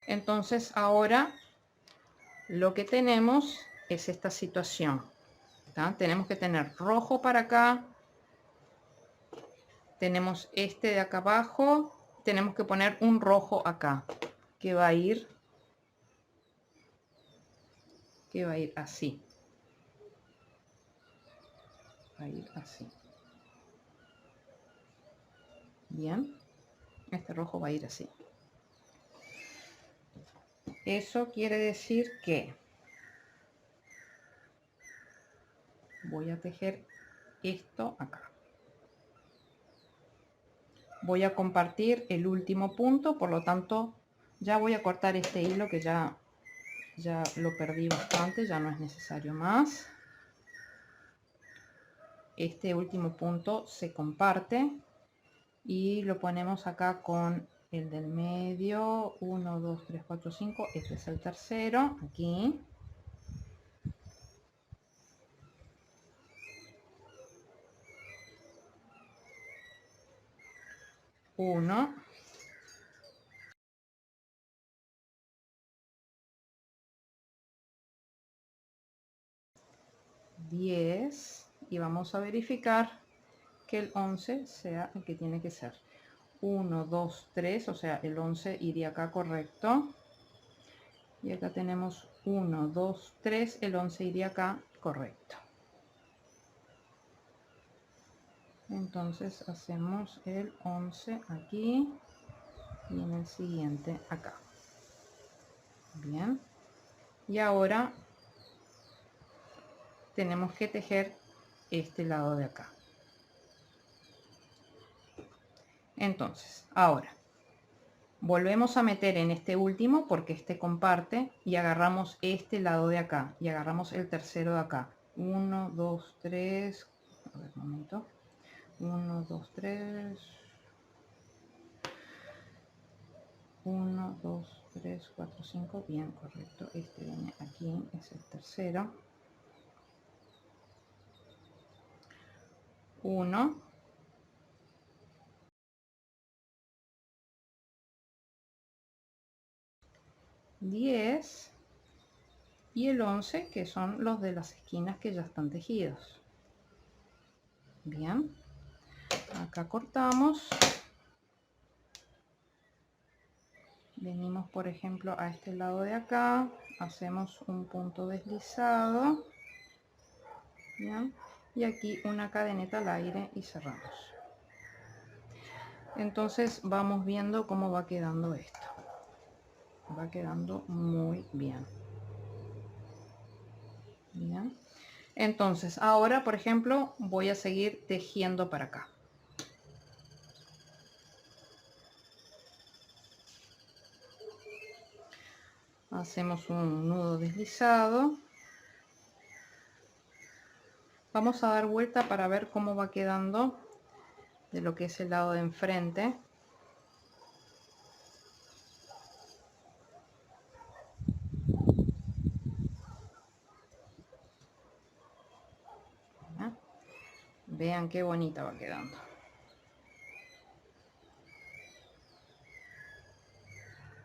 Entonces ahora lo que tenemos es esta situación, ¿tá? Tenemos que tener rojo para acá, tenemos este de acá abajo, tenemos que poner un rojo acá que va a ir así, va a ir así. Bien, este rojo va a ir así. Eso quiere decir que voy a tejer esto acá. Voy a compartir el último punto, por lo tanto ya voy a cortar este hilo que ya lo perdí bastante, ya no es necesario más. Este último punto se comparte y lo ponemos acá con el del medio. 1, 2, 3, 4, 5. Este es el tercero, aquí. Uno. 10 y vamos a verificar que el 11 sea el que tiene que ser. 1, 2, 3, o sea, el 11 iría acá, correcto. Y acá tenemos 1, 2, 3, el 11 iría acá, correcto. Entonces hacemos el 11 aquí y en el siguiente acá. Bien. Y ahora tenemos que tejer este lado de acá. Entonces, ahora volvemos a meter en este último porque este comparte y agarramos este lado de acá y agarramos el tercero de acá. 1, 2, 3, a ver un momento. 1, 2, 3, 1, 2, 3, 4, 5, bien, correcto. Este viene aquí, es el tercero. 1, 10 y el 11, que son los de las esquinas que ya están tejidos. Bien, acá cortamos. Venimos, por ejemplo, a este lado de acá, hacemos un punto deslizado. Bien, y aquí una cadeneta al aire y cerramos. Entonces vamos viendo cómo va quedando esto. Va quedando muy bien. Bien. Entonces ahora, por ejemplo, voy a seguir tejiendo para acá. Hacemos un nudo deslizado. Vamos a dar vuelta para ver cómo va quedando de lo que es el lado de enfrente. Vean qué bonita va quedando.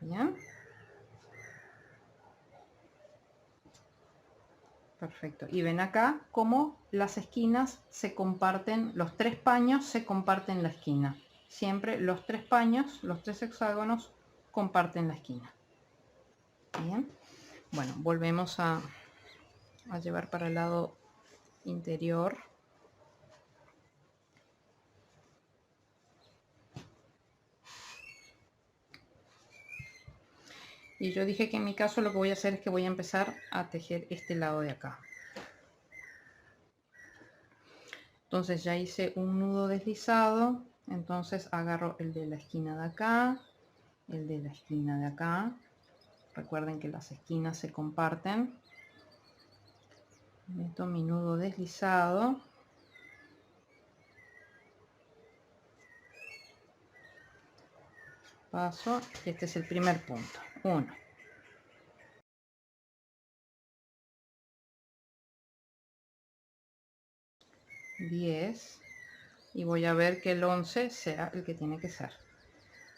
Bien. Perfecto. Y ven acá cómo las esquinas se comparten, los tres paños se comparten la esquina. Siempre los tres paños, los tres hexágonos comparten la esquina. Bien. Bueno, volvemos a llevar para el lado interior. Y yo dije que en mi caso lo que voy a hacer es que voy a empezar a tejer este lado de acá. Entonces ya hice un nudo deslizado, entonces agarro el de la esquina de acá, el de la esquina de acá. Recuerden que las esquinas se comparten. Meto mi nudo deslizado. Paso, este es el primer punto. 1. 10 y voy a ver que el 11 sea el que tiene que ser.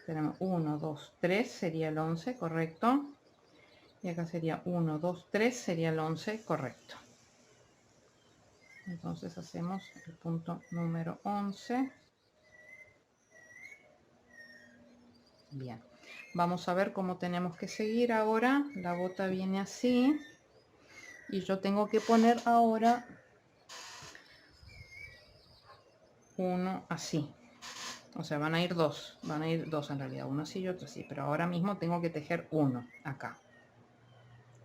tenemos 1, 2, 3, sería el 11, correcto. Y acá sería 1, 2, 3, sería el 11, correcto. Entonces hacemos el punto número 11. Bien, vamos a ver cómo tenemos que seguir ahora. La bota viene así y yo tengo que poner ahora uno así. O sea, van a ir dos en realidad, uno así y otro así, pero ahora mismo tengo que tejer uno acá.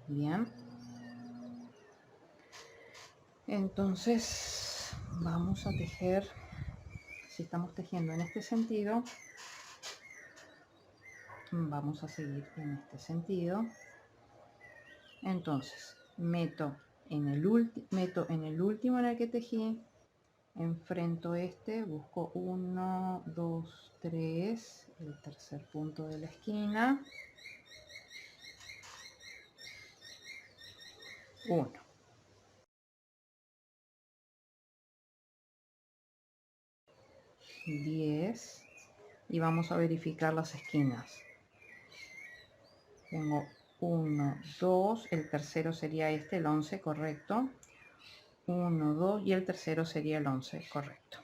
Bien, entonces vamos a tejer. Si estamos tejiendo en este sentido, vamos a seguir en este sentido. Entonces meto en el último en el que tejí, enfrento este, busco 1, 2, 3, el tercer punto de la esquina, 1, 10, y vamos a verificar las esquinas. Tengo 1, 2, el tercero sería este, el 11, correcto. 1, 2 y el tercero sería el 11, correcto.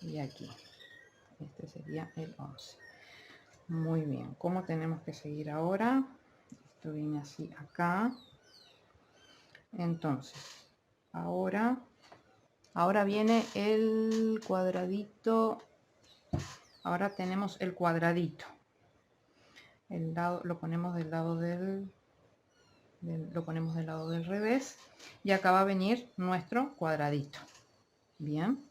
Y aquí, este sería el 11. Muy bien, ¿cómo tenemos que seguir ahora? Esto viene así acá. Entonces, ahora viene el cuadradito. Ahora tenemos el cuadradito. El lado lo ponemos del lado del revés, y acá va a venir nuestro cuadradito. Bien.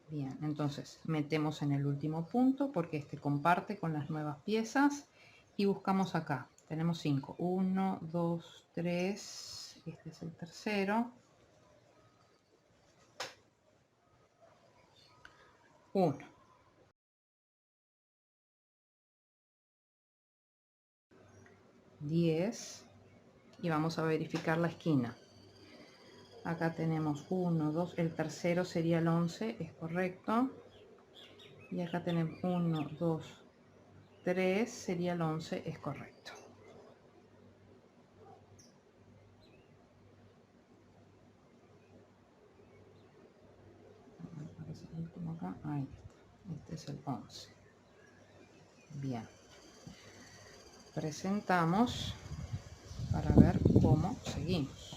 Bien, entonces metemos en el último punto porque este comparte con las nuevas piezas y buscamos acá. Tenemos 5. 1, 2, 3. Este es el tercero. 1. 10. Y vamos a verificar la esquina. Acá tenemos 1, 2, el tercero sería el 11, es correcto. Y acá tenemos 1, 2, 3, sería el 11, es correcto. Aparece el último acá, ahí está. Este es el 11. Bien. Presentamos para ver cómo seguimos.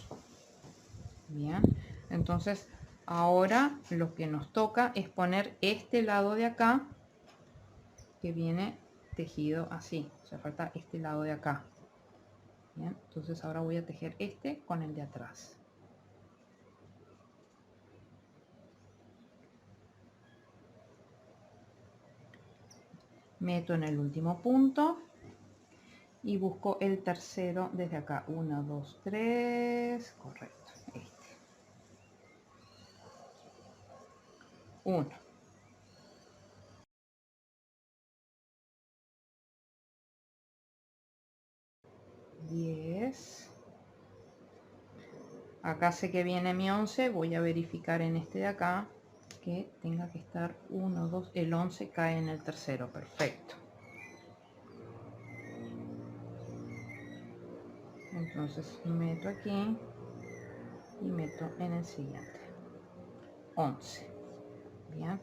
Bien, entonces ahora lo que nos toca es poner este lado de acá que viene tejido así, o sea, falta este lado de acá. Bien, entonces ahora voy a tejer este con el de atrás. Meto en el último punto y busco el tercero desde acá. 1, 2, 3, correcto, este. 1. 10. Acá sé que viene mi 11, voy a verificar en este de acá que tenga que estar 1, 2, el 11 cae en el tercero, perfecto. Entonces meto aquí y meto en el siguiente. 11. Bien,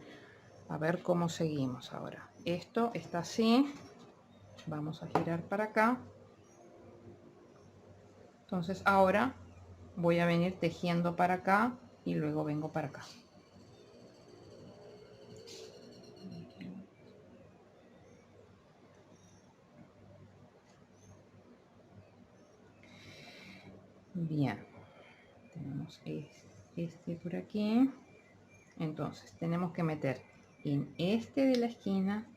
a ver cómo seguimos ahora. Esto está así, vamos a girar para acá. Entonces ahora voy a venir tejiendo para acá y luego vengo para acá. Bien, tenemos este por aquí. Entonces tenemos que meter en este de la esquina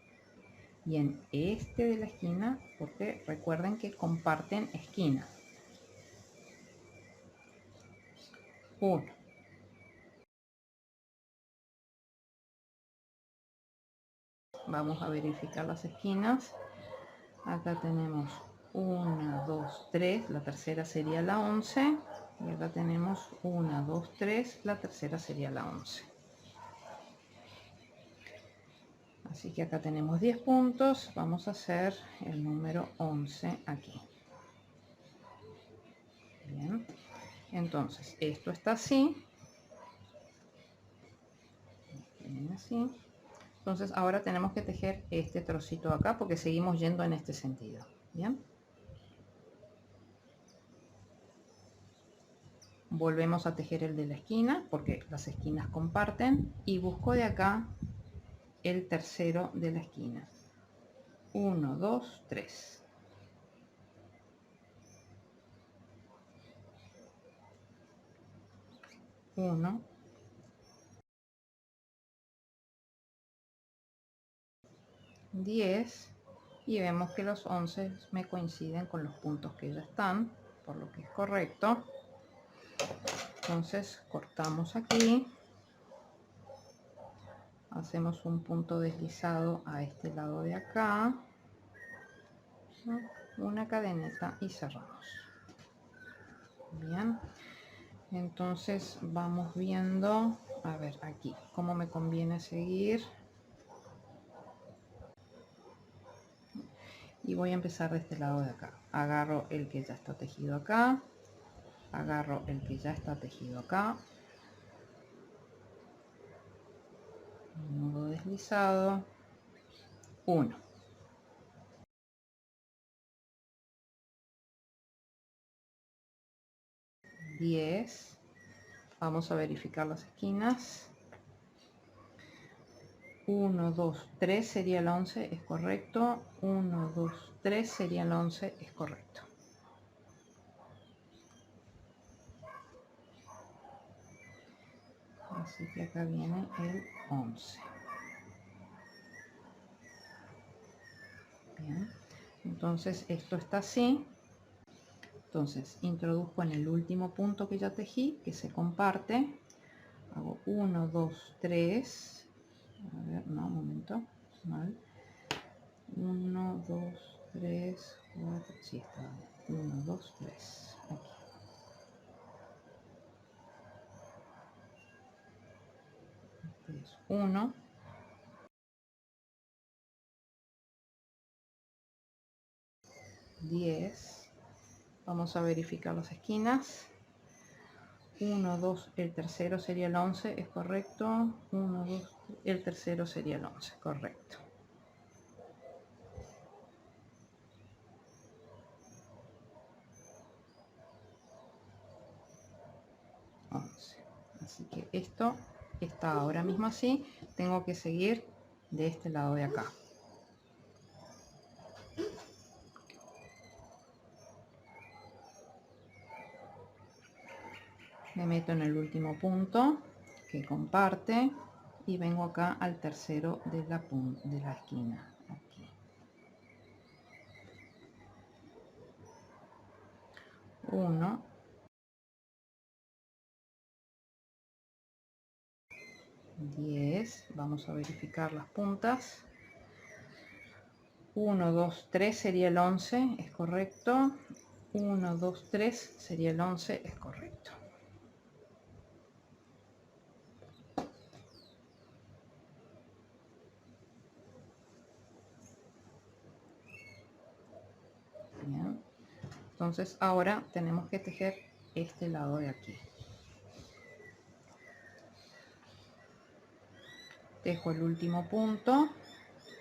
y en este de la esquina, porque recuerden que comparten esquina. 1. Vamos a verificar las esquinas. Acá tenemos 1, 2, 3, la tercera sería la 11. Y acá tenemos 1, 2, 3, la tercera sería la 11. Así que acá tenemos 10 puntos. Vamos a hacer el número 11 aquí. Bien. Entonces, esto está así. Bien, así. Entonces, ahora tenemos que tejer este trocito acá porque seguimos yendo en este sentido. Bien. Volvemos a tejer el de la esquina porque las esquinas comparten y busco de acá el tercero de la esquina. 1, 2, 3. 1, 10 y vemos que los 11 me coinciden con los puntos que ya están, por lo que es correcto. Entonces cortamos aquí, hacemos un punto deslizado a este lado de acá, una cadeneta y cerramos. Bien, entonces vamos viendo, a ver aquí, cómo me conviene seguir. Y voy a empezar de este lado de acá. Agarro el que ya está tejido acá, agarro el que ya está tejido acá, nudo deslizado, 1, 10, vamos a verificar las esquinas, 1, 2, 3 sería el 11, es correcto, 1, 2, 3 sería el 11, es correcto. Así que acá viene el 11. Bien, entonces esto está así. Entonces introduzco en el último punto que ya tejí, que se comparte, hago 1, 2, 3, a ver, no, un momento, mal, 1, 2, 3, 4, sí, está bien, 1, 2, 3, aquí. Este es 1, 10, vamos a verificar las esquinas, 1, 2, el tercero sería el 11, es correcto, 1, 2, el tercero sería el 11, correcto. Así que esto está ahora mismo así, tengo que seguir de este lado de acá. Me meto en el último punto que comparte y vengo acá al tercero de la esquina. Aquí. 1, 10, vamos a verificar las puntas. 1, 2, 3 sería el 11, es correcto. 1, 2, 3 sería el 11, es correcto. Bien. Entonces ahora tenemos que tejer este lado de aquí. Tejo el último punto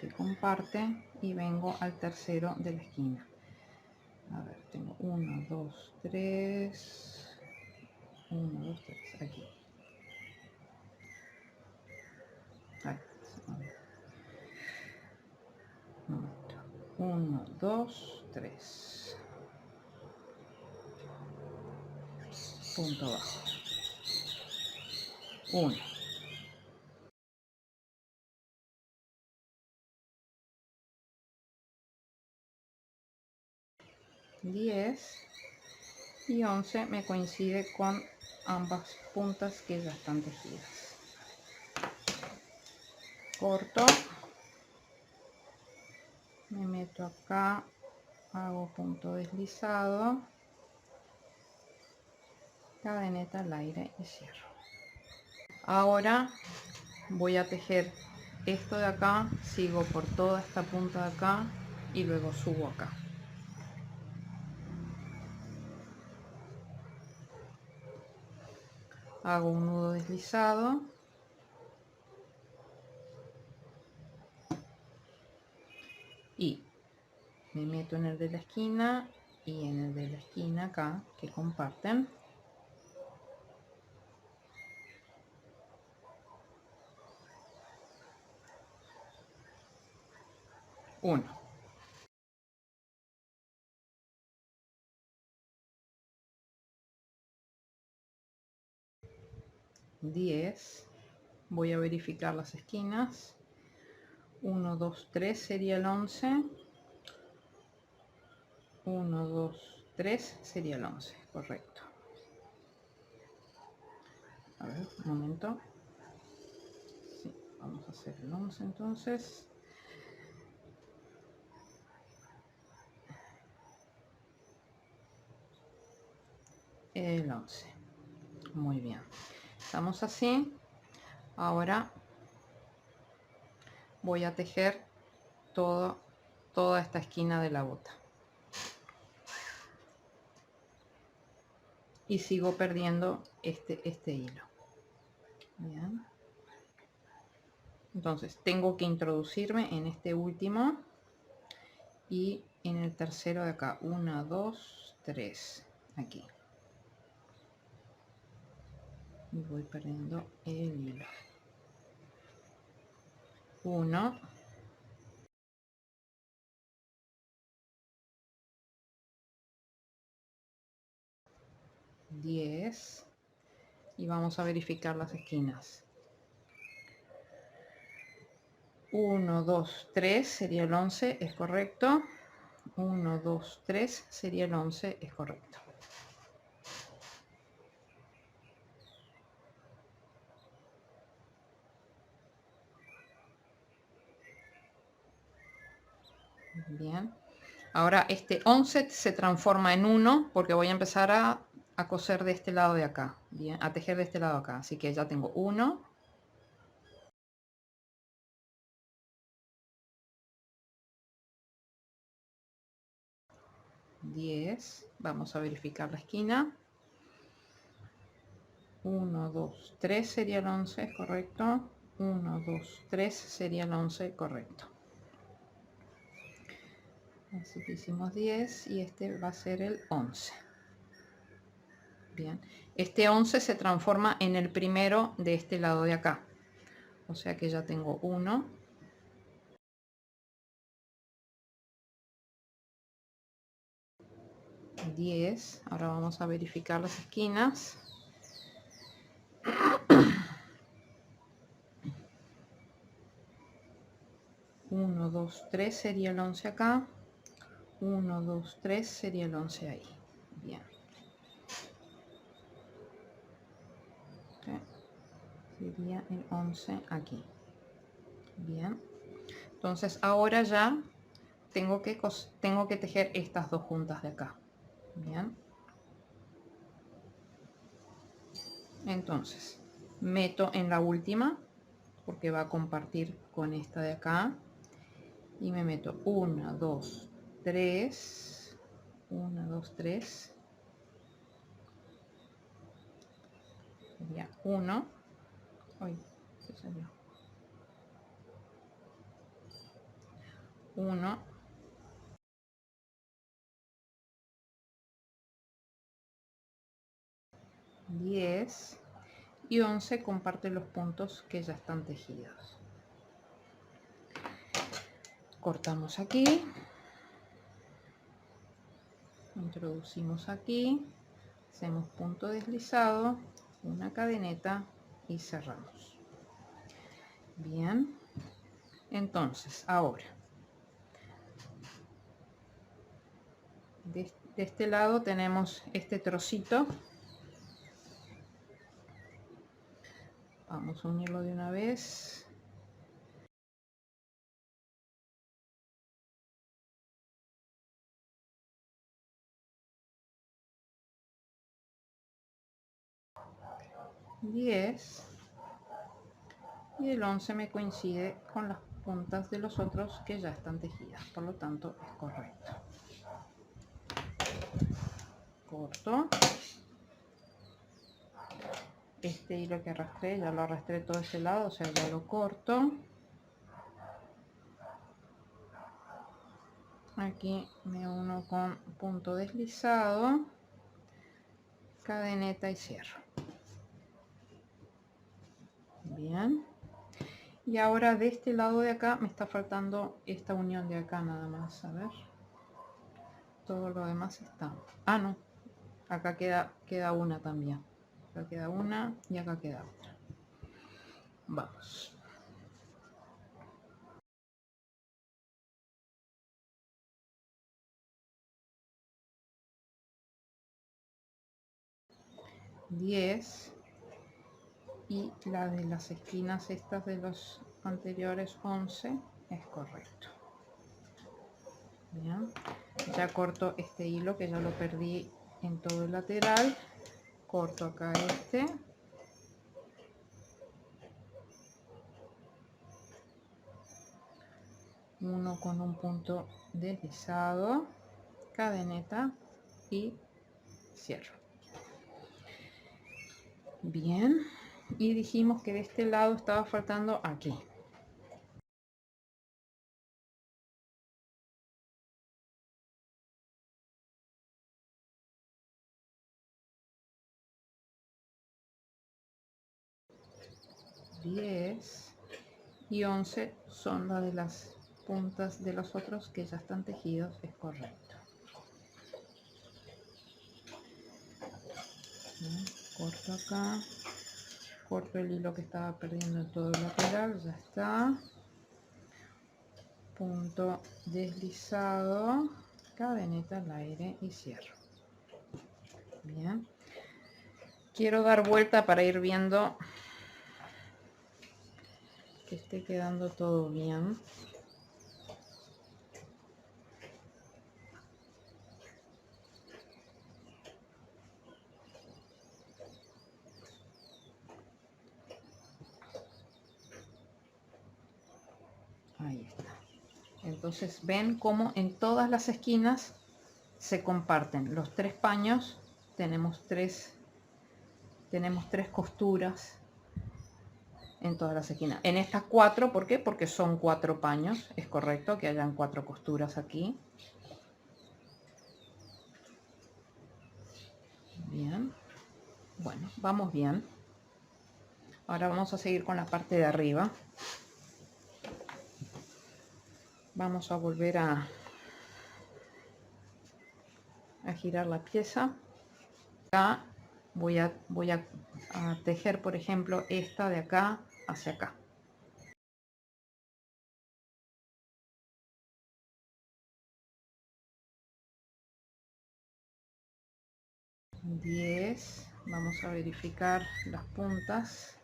que comparte y vengo al tercero de la esquina. A ver, tengo 1, 2, 3, 1, 2, 3, aquí. Ahí, a ver. 1, 2, 3. Punto bajo. 1. 10 y 11 me coincide con ambas puntas que ya están tejidas. Corto me meto acá, hago punto deslizado, cadeneta al aire y cierro. Ahora voy a tejer esto de acá, sigo por toda esta punta de acá y luego subo acá. Hago un nudo deslizado y me meto en el de la esquina y en el de la esquina acá que comparten. Uno. 10. Voy a verificar las esquinas. 1, 2, 3 sería el 11. 1, 2, 3 sería el 11, correcto. A ver, un momento. Sí, vamos a hacer el 11 entonces. El 11. Muy bien. Estamos así. Ahora voy a tejer toda esta esquina de la bota. Y sigo perdiendo este hilo. Bien. Entonces tengo que introducirme en este último y en el tercero de acá. 1, 2, 3. Aquí. Y voy perdiendo el hilo. 1, 10 y vamos a verificar las esquinas. 1, 2, 3 sería el 11, es correcto. 1, 2, 3 sería el 11, es correcto. Bien. Ahora este 11 se transforma en 1 porque voy a empezar a coser de este lado de acá. Bien, a tejer de este lado de acá. Así que ya tengo 1. 10. Vamos a verificar la esquina. 1, 2, 3 sería el 11, es correcto. 1, 2, 3 sería el 11, correcto. Así que hicimos 10 y este va a ser el 11. Bien, este 11 se transforma en el primero de este lado de acá. O sea que ya tengo 1. 10. Ahora vamos a verificar las esquinas. 1, 2, 3 sería el 11 acá. 1, 2, 3 sería el 11 ahí. Bien. Sería el 11 aquí. Bien. Entonces ahora ya tengo que tejer estas dos juntas de acá. Bien. Entonces meto en la última porque va a compartir con esta de acá y me meto 1, 2, 3, 1, 2, 3, sería 1, hoy se salió 1, 10 y 11 comparte los puntos que ya están tejidos. Cortamos aquí, introducimos aquí, hacemos punto deslizado, una cadeneta y cerramos. Bien, entonces ahora de este lado tenemos este trocito. Vamos a unirlo de una vez. 10 y el 11 me coincide con las puntas de los otros que ya están tejidas, por lo tanto es correcto. Corto. Este hilo que arrastré, ya lo arrastré todo este lado, o sea, ya lo corto. Aquí me uno con punto deslizado, cadeneta y cierro. Bien. Y ahora de este lado de acá me está faltando esta unión de acá nada más, a ver. Todo lo demás está. Ah, no. Acá queda una también. Acá queda una y acá queda otra. Vamos. Diez. Y la de las esquinas estas de los anteriores 11 es correcto. Bien. Ya corto este hilo que ya lo perdí en todo el lateral. Corto acá este. Uno con un punto deslizado, cadeneta y cierro. Bien, y dijimos que de este lado estaba faltando aquí. Diez y 11 son las de las puntas de los otros que ya están tejidos, es correcto. Bien, corto acá, corto el hilo que estaba perdiendo en todo el lateral, ya está. Punto deslizado, cadeneta al aire y cierro. Bien, quiero dar vuelta para ir viendo que esté quedando todo bien. Ahí está. Entonces ven cómo en todas las esquinas se comparten los tres paños. Tenemos tres costuras en todas las esquinas. En estas cuatro, ¿por qué? Porque son 4 paños. Es correcto que hayan 4 costuras aquí. Bien. Bueno, vamos bien. Ahora vamos a seguir con la parte de arriba. Vamos a volver a girar la pieza. Acá voy a tejer, por ejemplo, esta de acá hacia acá. 10, vamos a verificar las puntas.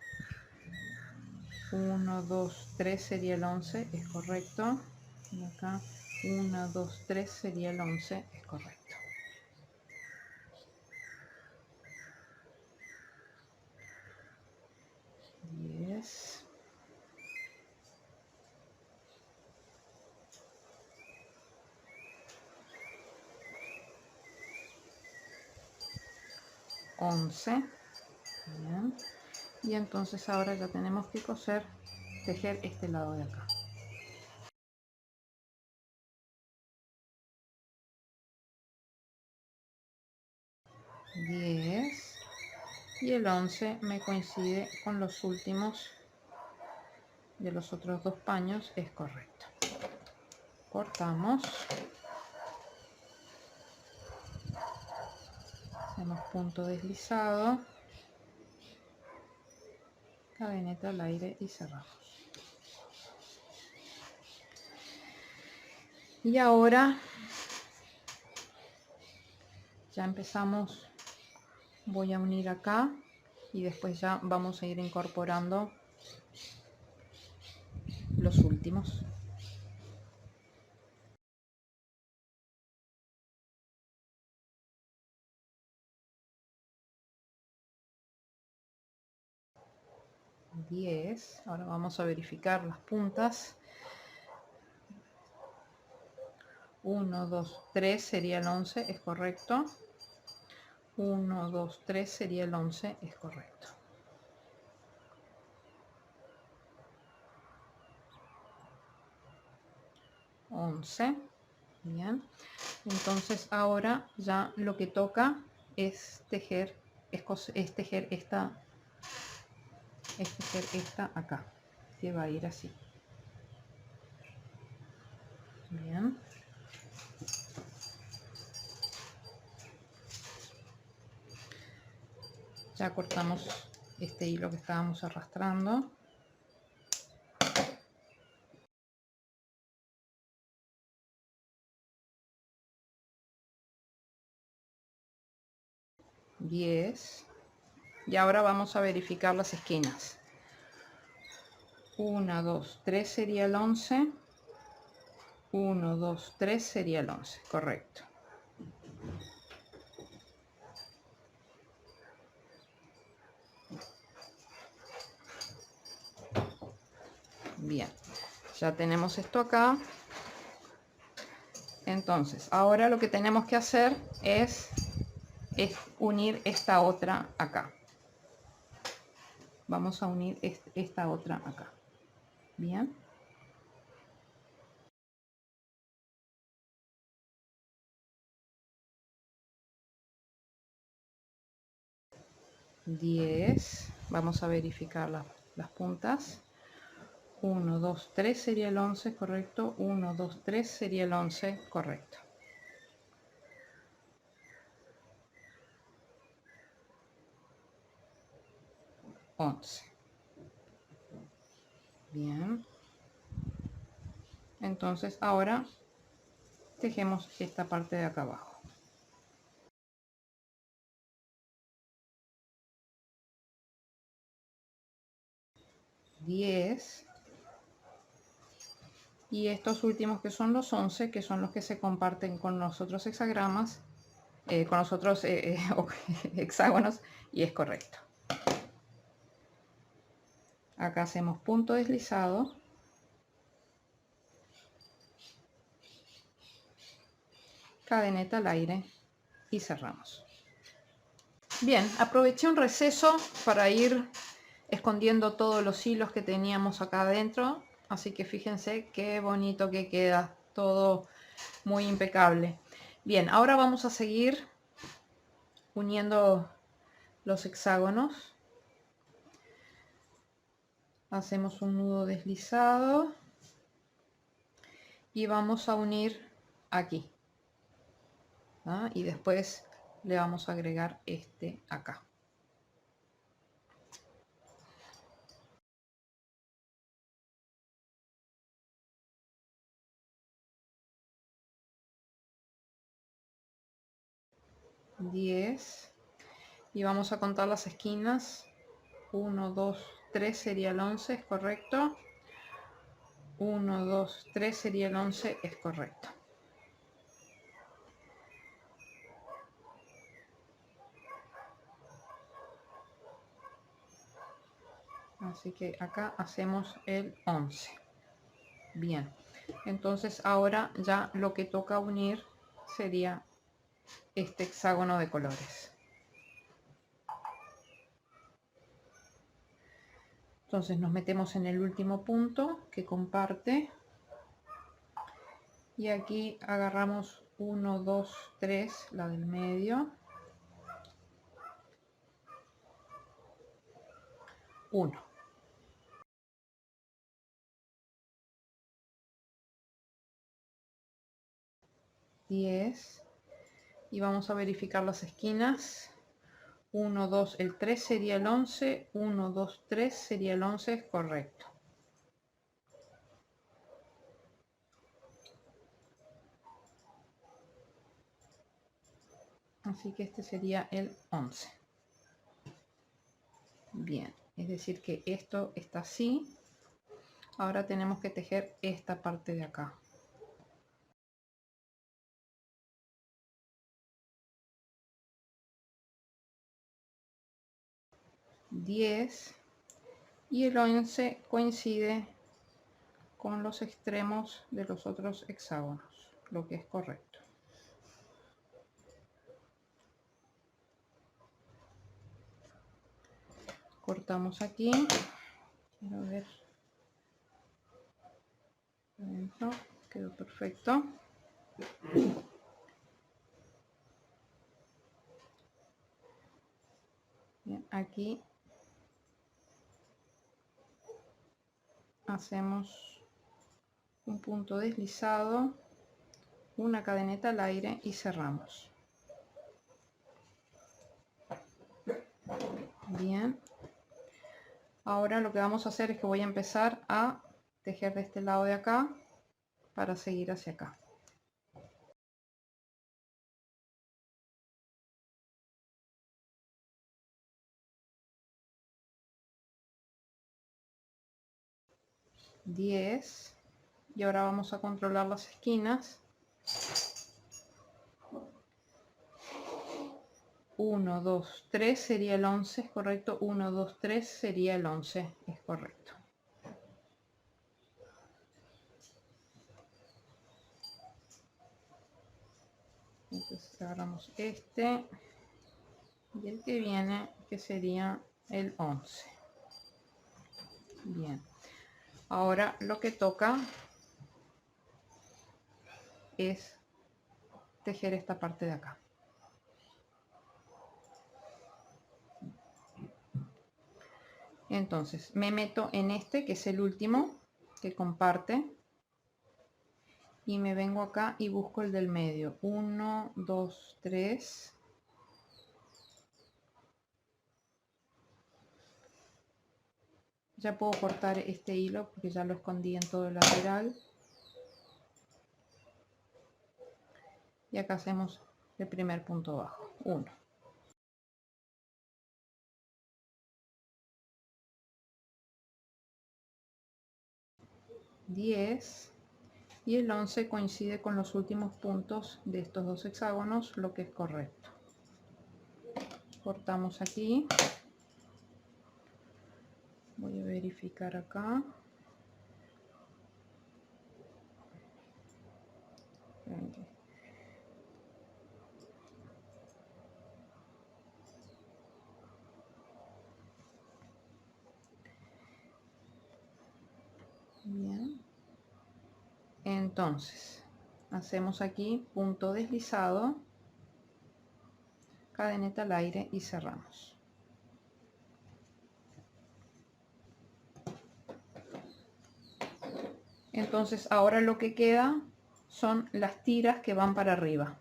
1, 2, 3 sería el 11, es correcto. Y acá 1, 2, 3 sería el 11, es correcto. Diez. 11. Bien. Y entonces ahora ya tenemos que tejer este lado de acá. 10 y el 11 me coincide con los últimos de los otros 2 paños, es correcto. Cortamos, hacemos punto deslizado, cadeneta al aire y cerramos. Y ahora ya empezamos, voy a unir acá y después ya vamos a ir incorporando los últimos. 10. Ahora vamos a verificar las puntas. 1, 2, 3 sería el 11, es correcto. 1, 2, 3 sería el 11, es correcto. Bien, entonces ahora ya lo que toca es tejer, es tejer esta acá, que va a ir así. Bien. Ya cortamos este hilo que estábamos arrastrando. Diez. Y ahora vamos a verificar las esquinas. 1, 2, 3 sería el 11. 1, 2, 3 sería el 11, correcto. Bien, ya tenemos esto acá. Entonces, ahora lo que tenemos que hacer es unir esta otra acá. Vamos a unir esta otra acá. Bien. Diez. Vamos a verificar las puntas. 1, 2, 3 sería el 11, correcto. 1, 2, 3 sería el 11, correcto. Bien. Entonces ahora tejemos esta parte de acá abajo. 10. Y estos últimos que son los 11, que son los que se comparten con los otros hexagramas, con los otros hexágonos, y es correcto. Acá hacemos punto deslizado, cadeneta al aire y cerramos. Bien, aproveché un receso para ir escondiendo todos los hilos que teníamos acá adentro, así que fíjense qué bonito que queda, todo muy impecable. Bien, ahora vamos a seguir uniendo los hexágonos. Hacemos un nudo deslizado y vamos a unir aquí, ¿ah? Y después le vamos a agregar este acá. Diez. Y vamos a contar las esquinas. 1, 2, 3 sería el 11, es correcto. 1, 2, 3 sería el 11, es correcto. Así que acá hacemos el 11. Bien, entonces ahora ya lo que toca unir sería este hexágono de colores. Entonces nos metemos en el último punto que comparte y aquí agarramos 1, 2, 3, la del medio, 1. Diez. Y vamos a verificar las esquinas. 1, 2, el 3 sería el 11, 1, 2, 3 sería el 11, es correcto. Así que este sería el 11. Bien, es decir que esto está así. Ahora tenemos que tejer esta parte de acá. 10. y el 11 coincide con los extremos de los otros hexágonos, lo que es correcto. Cortamos aquí. Quiero ver. Adentro quedó perfecto. Bien, aquí hacemos un punto deslizado, una cadeneta al aire y cerramos. Bien, ahora lo que vamos a hacer es que voy a empezar a tejer de este lado de acá para seguir hacia acá. $10 y ahora vamos a controlar las esquinas. 1, 2, 3 sería el 11, es correcto. 1, 2, 3 sería el 11, es correcto. Entonces agarramos este y el que viene, que sería el 11. Bien, ahora lo que toca es tejer esta parte de acá. Entonces me meto en este, que es el último que comparte, y me vengo acá y busco el del medio. 1, 2, 3. Ya puedo cortar este hilo porque ya lo escondí en todo el lateral. Y acá hacemos el primer punto bajo. 1. $10 y el 11 coincide con los últimos puntos de estos dos hexágonos, lo que es correcto. Cortamos aquí. Voy a verificar acá. Bien. Entonces, hacemos aquí punto deslizado, cadeneta al aire y cerramos. Entonces ahora lo que queda son las tiras que van para arriba.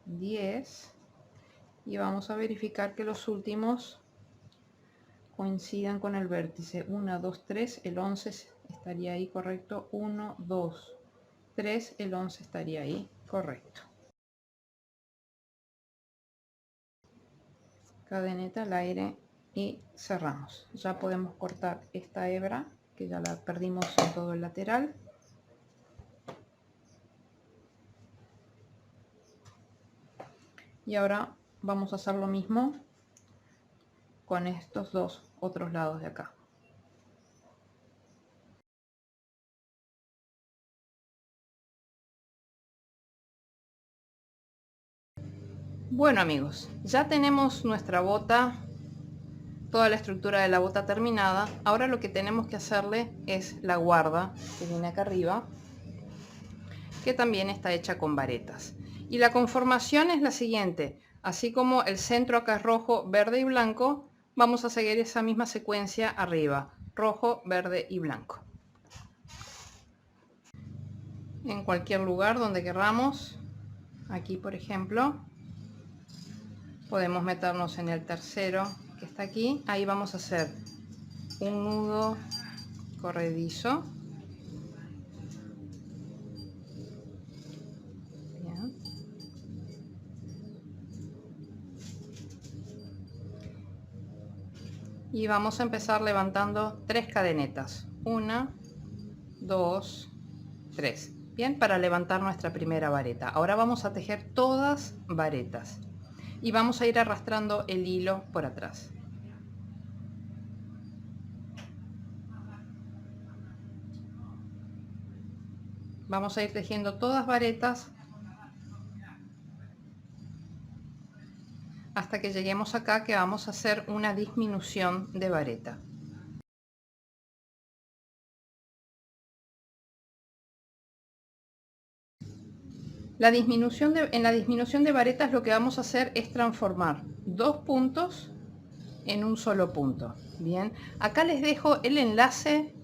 $10 y vamos a verificar que los últimos coincidan con el vértice. 1, 2, 3, el 11 estaría ahí, correcto. 1, 2, 3, el 11 estaría ahí, correcto. Cadeneta al aire y cerramos. Ya podemos cortar esta hebra que ya la perdimos en todo el lateral. Y ahora vamos a hacer lo mismo con estos dos otros lados de acá. Bueno amigos, ya tenemos nuestra bota, toda la estructura de la bota terminada. Ahora lo que tenemos que hacerle es la guarda que viene acá arriba, que también está hecha con varetas. Y la conformación es la siguiente: así como el centro acá es rojo, verde y blanco, vamos a seguir esa misma secuencia arriba, rojo, verde y blanco. En cualquier lugar donde queramos, aquí por ejemplo, podemos meternos en el tercero que está aquí. Ahí vamos a hacer un nudo corredizo. Bien. Y vamos a empezar levantando 3 cadenetas. 1, 2, 3. Bien, para levantar nuestra primera vareta. Ahora vamos a tejer todas varetas y vamos a ir arrastrando el hilo por atrás. Vamos a ir tejiendo todas varetas hasta que lleguemos acá, que vamos a hacer una disminución de vareta. En la disminución de varetas lo que vamos a hacer es transformar dos puntos en un solo punto. Bien, acá les dejo el enlace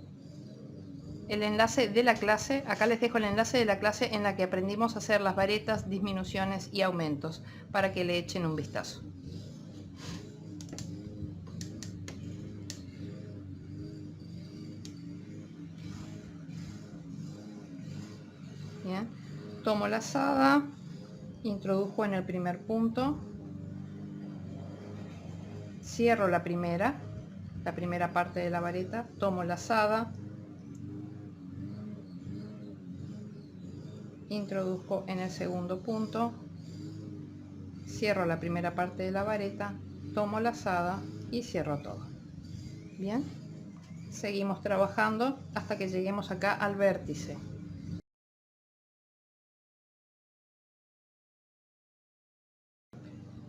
de la clase. Acá les dejo el enlace de la clase en la que aprendimos a hacer las varetas, disminuciones y aumentos, para que le echen un vistazo. Bien, tomo la lazada, introdujo en el primer punto, cierro la primera parte de la vareta, tomo la lazada, introduzco en el segundo punto, cierro la primera parte de la vareta, tomo la lazada y cierro todo. Bien, seguimos trabajando hasta que lleguemos acá al vértice.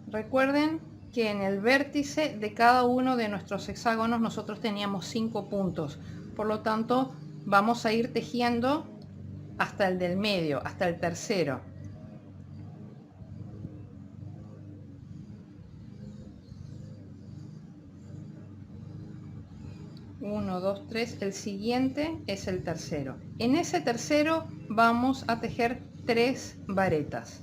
Recuerden que en el vértice de cada uno de nuestros hexágonos nosotros teníamos 5 puntos, por lo tanto vamos a ir tejiendo hasta el del medio, hasta el tercero. Uno, dos, tres. El siguiente es el tercero. En ese tercero vamos a tejer 3 varetas.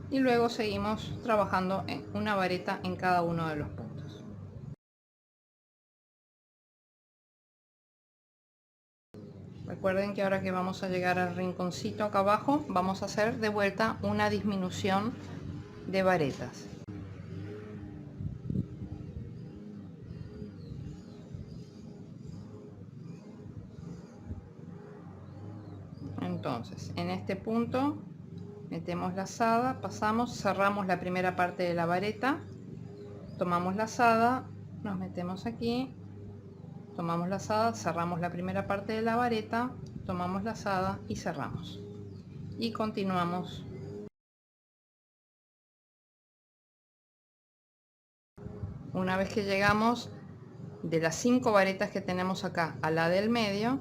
Y luego seguimos trabajando en una vareta en cada uno de los puntos. Recuerden que ahora que vamos a llegar al rinconcito acá abajo, vamos a hacer de vuelta una disminución de varetas. Entonces, en este punto metemos lazada, pasamos, cerramos la primera parte de la vareta, tomamos lazada, nos metemos aquí, tomamos lazada, cerramos la primera parte de la vareta, tomamos lazada y cerramos. Y continuamos. Una vez que llegamos de las 5 varetas que tenemos acá a la del medio,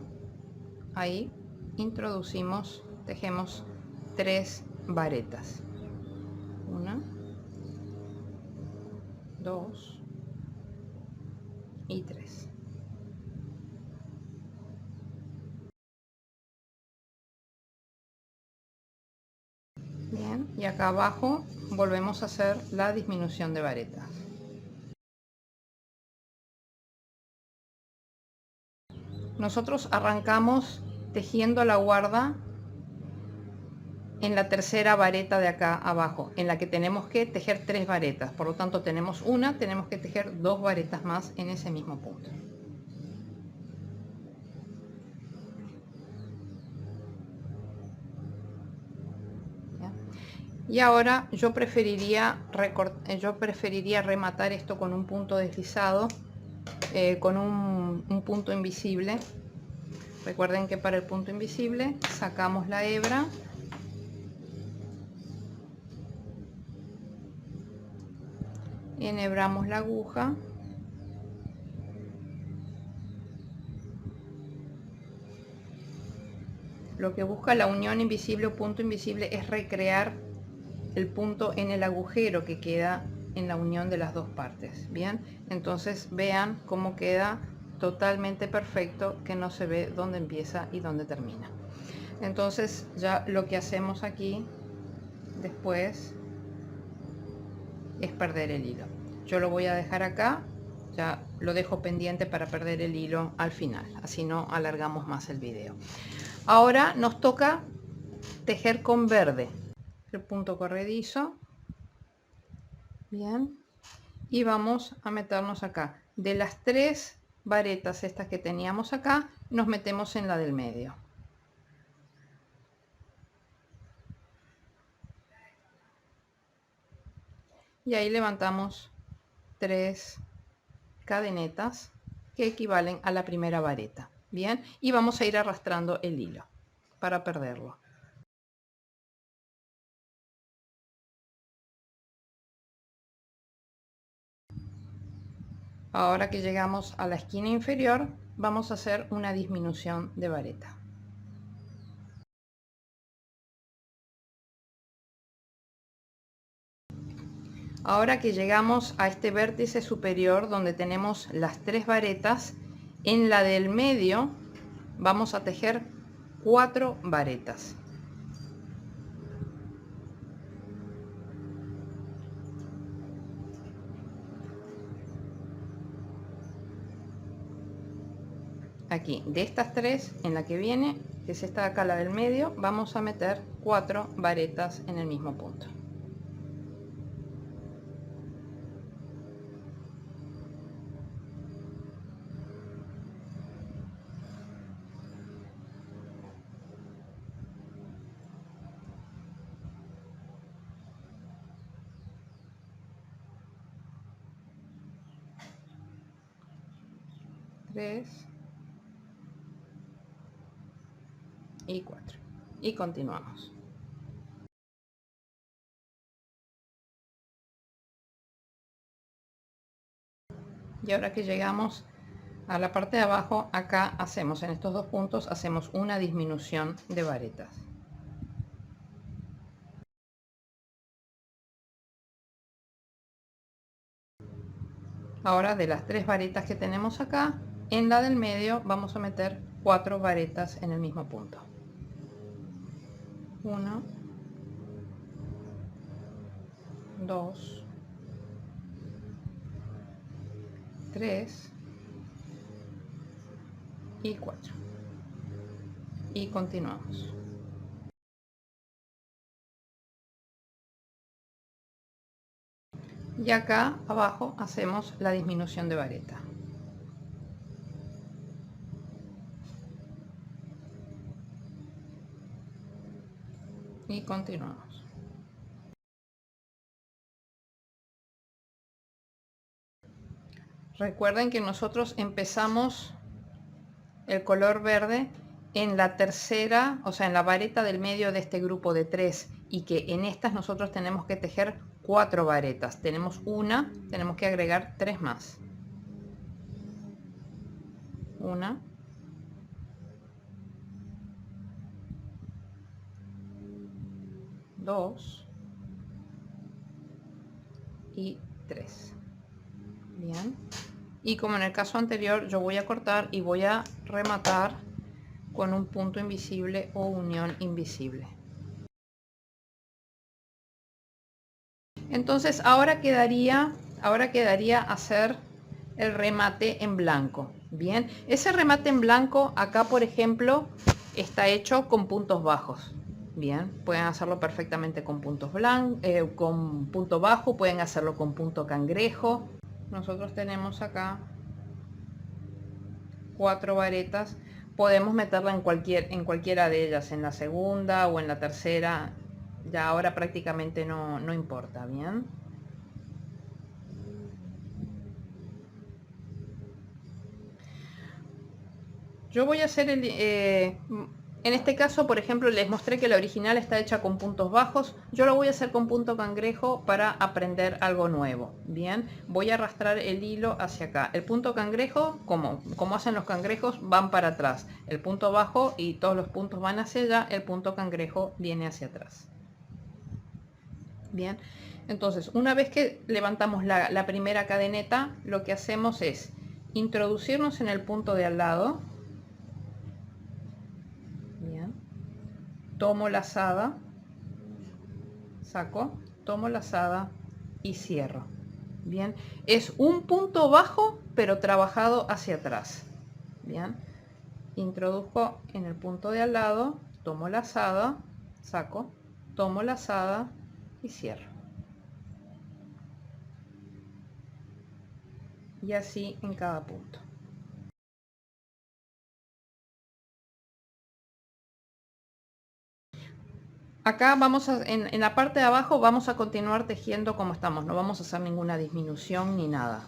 ahí introducimos, tejemos 3 varetas. 1, 2 y 3. Bien, y acá abajo volvemos a hacer la disminución de varetas. Nosotros arrancamos tejiendo la guarda en la tercera vareta de acá abajo, en la que tenemos que tejer 3 varetas. Por lo tanto tenemos que tejer 2 varetas más en ese mismo punto. ¿Ya? Y ahora yo preferiría rematar esto con un punto deslizado, con un punto invisible. Recuerden que para el punto invisible sacamos la hebra, enhebramos la aguja, lo que busca la unión invisible o punto invisible es recrear el punto en el agujero que queda en la unión de las dos partes. Bien, entonces vean cómo queda totalmente perfecto, que no se ve dónde empieza y dónde termina. Entonces ya lo que hacemos aquí después es perder el hilo. Yo lo voy a dejar acá, ya lo dejo pendiente para perder el hilo al final, así no alargamos más el video. Ahora nos toca tejer con verde el punto corredizo. Bien, y vamos a meternos acá. De las 3 varetas estas que teníamos acá, nos metemos en la del medio. Y ahí levantamos 3 cadenetas que equivalen a la primera vareta. Bien, y vamos a ir arrastrando el hilo para perderlo. Ahora que llegamos a la esquina inferior, vamos a hacer una disminución de vareta. Ahora que llegamos a este vértice superior donde tenemos las 3 varetas, en la del medio vamos a tejer 4 varetas. Aquí, de estas 3, en la que viene, que es esta de acá, la del medio, vamos a meter 4 varetas en el mismo punto. Y 4 y continuamos. Y ahora que llegamos a la parte de abajo, acá hacemos, en estos 2 puntos hacemos una disminución de varetas. Ahora, de las 3 varetas que tenemos acá, en la del medio vamos a meter 4 varetas en el mismo punto. 1, 2, 3 y 4. Y continuamos. Y acá abajo hacemos la disminución de vareta. Y continuamos. Recuerden que nosotros empezamos el color verde en la tercera, o sea, en la vareta del medio de este grupo de 3, y que en estas nosotros tenemos que tejer 4 varetas. Tenemos una, tenemos que agregar 3 más. 1, 2 y 3. Bien, y como en el caso anterior, yo voy a cortar y voy a rematar con un punto invisible o unión invisible. Entonces ahora quedaría hacer el remate en blanco. Bien, ese remate en blanco acá, por ejemplo, está hecho con puntos bajos. Bien, pueden hacerlo perfectamente con puntos blancos, con punto bajo, pueden hacerlo con punto cangrejo. Nosotros tenemos acá 4 varetas, podemos meterla en cualquiera de ellas, en la segunda o en la tercera, ya ahora prácticamente no importa. Bien, yo voy a hacer en este caso, por ejemplo, les mostré que la original está hecha con puntos bajos. Yo lo voy a hacer con punto cangrejo para aprender algo nuevo. Bien, voy a arrastrar el hilo hacia acá. El punto cangrejo, como hacen los cangrejos, van para atrás. El punto bajo y todos los puntos van hacia allá. El punto cangrejo viene hacia atrás. Bien, entonces una vez que levantamos la primera cadeneta, lo que hacemos es introducirnos en el punto de al lado. Tomo lazada, saco, tomo lazada y cierro. Bien, es un punto bajo pero trabajado hacia atrás. Bien, introduzco en el punto de al lado, tomo lazada saco, tomo lazada y cierro. Y así en cada punto. Acá vamos a, en la parte de abajo vamos a continuar tejiendo como estamos, no vamos a hacer ninguna disminución ni nada.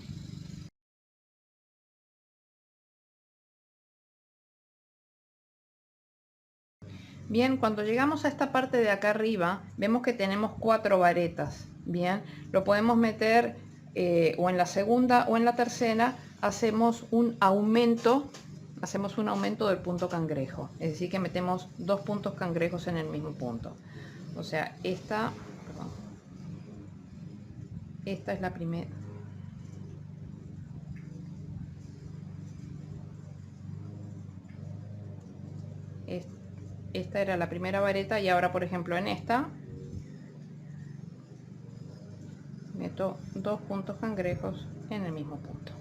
Bien, cuando llegamos a esta parte de acá arriba, vemos que tenemos 4 varetas. Bien, lo podemos meter o en la segunda o en la tercera, hacemos un aumento del punto cangrejo. Es decir, que metemos 2 puntos cangrejos en el mismo punto. O sea, esta es la primera. Esta era la primera vareta y ahora, por ejemplo, en esta meto 2 puntos cangrejos en el mismo punto.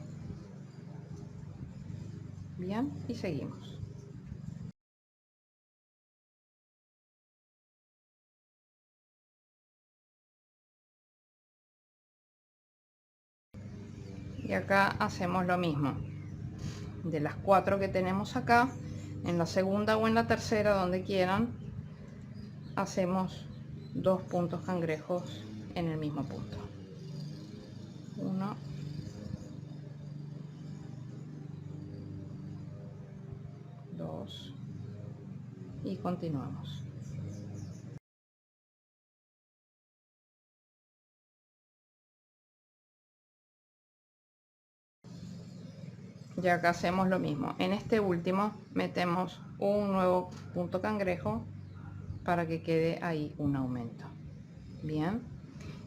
Bien, y seguimos. Y acá hacemos lo mismo. De las 4 que tenemos acá, en la segunda o en la tercera, donde quieran, hacemos 2 puntos cangrejos en el mismo punto. 1, 2 y continuamos. Y acá hacemos lo mismo. En este último metemos un nuevo punto cangrejo para que quede ahí un aumento. Bien,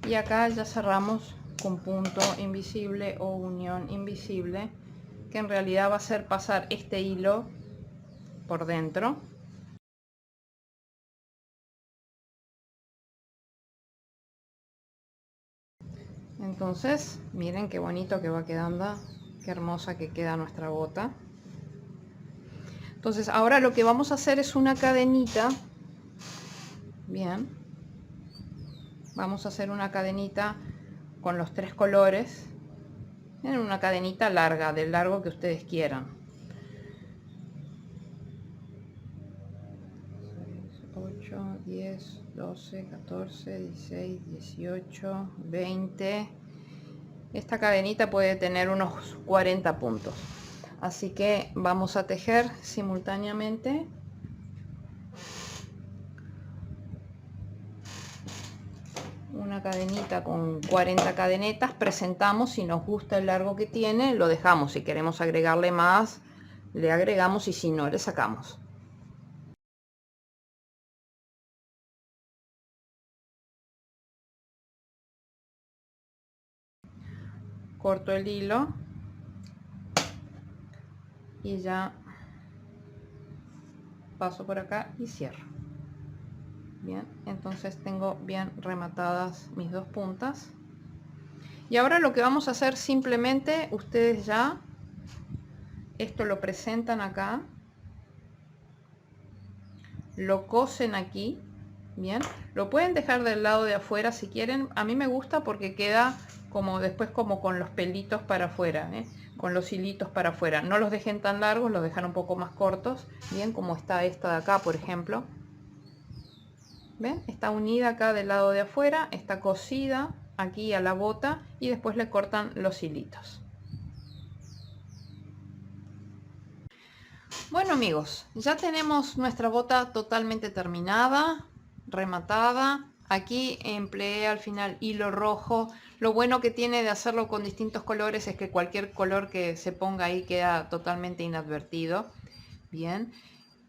y acá ya cerramos con punto invisible o unión invisible, que en realidad va a ser pasar este hilo por dentro. Entonces miren qué bonito que va quedando, qué hermosa que queda nuestra bota. Entonces ahora lo que vamos a hacer es una cadenita. Bien, vamos a hacer una cadenita con los 3 colores, en una cadenita larga, del largo que ustedes quieran. 8, 10, 12, 14, 16, 18, 20. Esta cadenita puede tener unos 40 puntos. Así que vamos a tejer simultáneamente una cadenita con 40 cadenetas. Presentamos, si nos gusta el largo que tiene, lo dejamos. Si queremos agregarle más, le agregamos, y si no, le sacamos. Corto el hilo y ya paso por acá y cierro. Bien, entonces tengo bien rematadas mis 2 puntas. Y ahora lo que vamos a hacer, simplemente ustedes ya esto lo presentan acá, lo cosen aquí. Bien, lo pueden dejar del lado de afuera si quieren. A mí me gusta porque queda como después como con los pelitos para afuera, con los hilitos para afuera. No los dejen tan largos, los dejan un poco más cortos. Bien, como está esta de acá, por ejemplo. ¿Ven? Está unida acá del lado de afuera, está cosida aquí a la bota y después le cortan los hilitos. Bueno amigos, ya tenemos nuestra bota totalmente terminada, rematada. Aquí empleé al final hilo rojo. Lo bueno que tiene de hacerlo con distintos colores es que cualquier color que se ponga ahí queda totalmente inadvertido. Bien.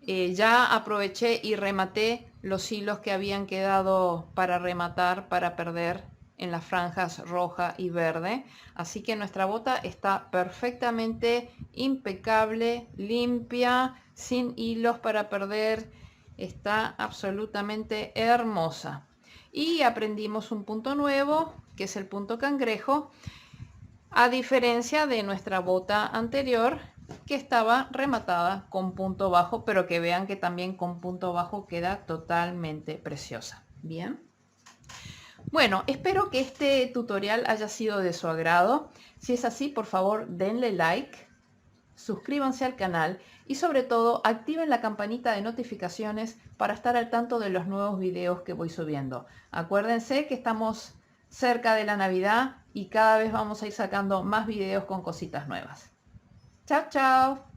Ya aproveché y rematé los hilos que habían quedado para rematar, para perder en las franjas roja y verde. Así que nuestra bota está perfectamente impecable, limpia, sin hilos para perder. Está absolutamente hermosa. Y aprendimos un punto nuevo, que es el punto cangrejo. A diferencia de nuestra bota anterior, que estaba rematada con punto bajo, pero que vean que también con punto bajo queda totalmente preciosa. Bien. Bueno, espero que este tutorial haya sido de su agrado. Si es así, por favor, denle like, suscríbanse al canal y sobre todo activen la campanita de notificaciones para estar al tanto de los nuevos videos que voy subiendo. Acuérdense que estamos cerca de la Navidad y cada vez vamos a ir sacando más videos con cositas nuevas. Chao, chao.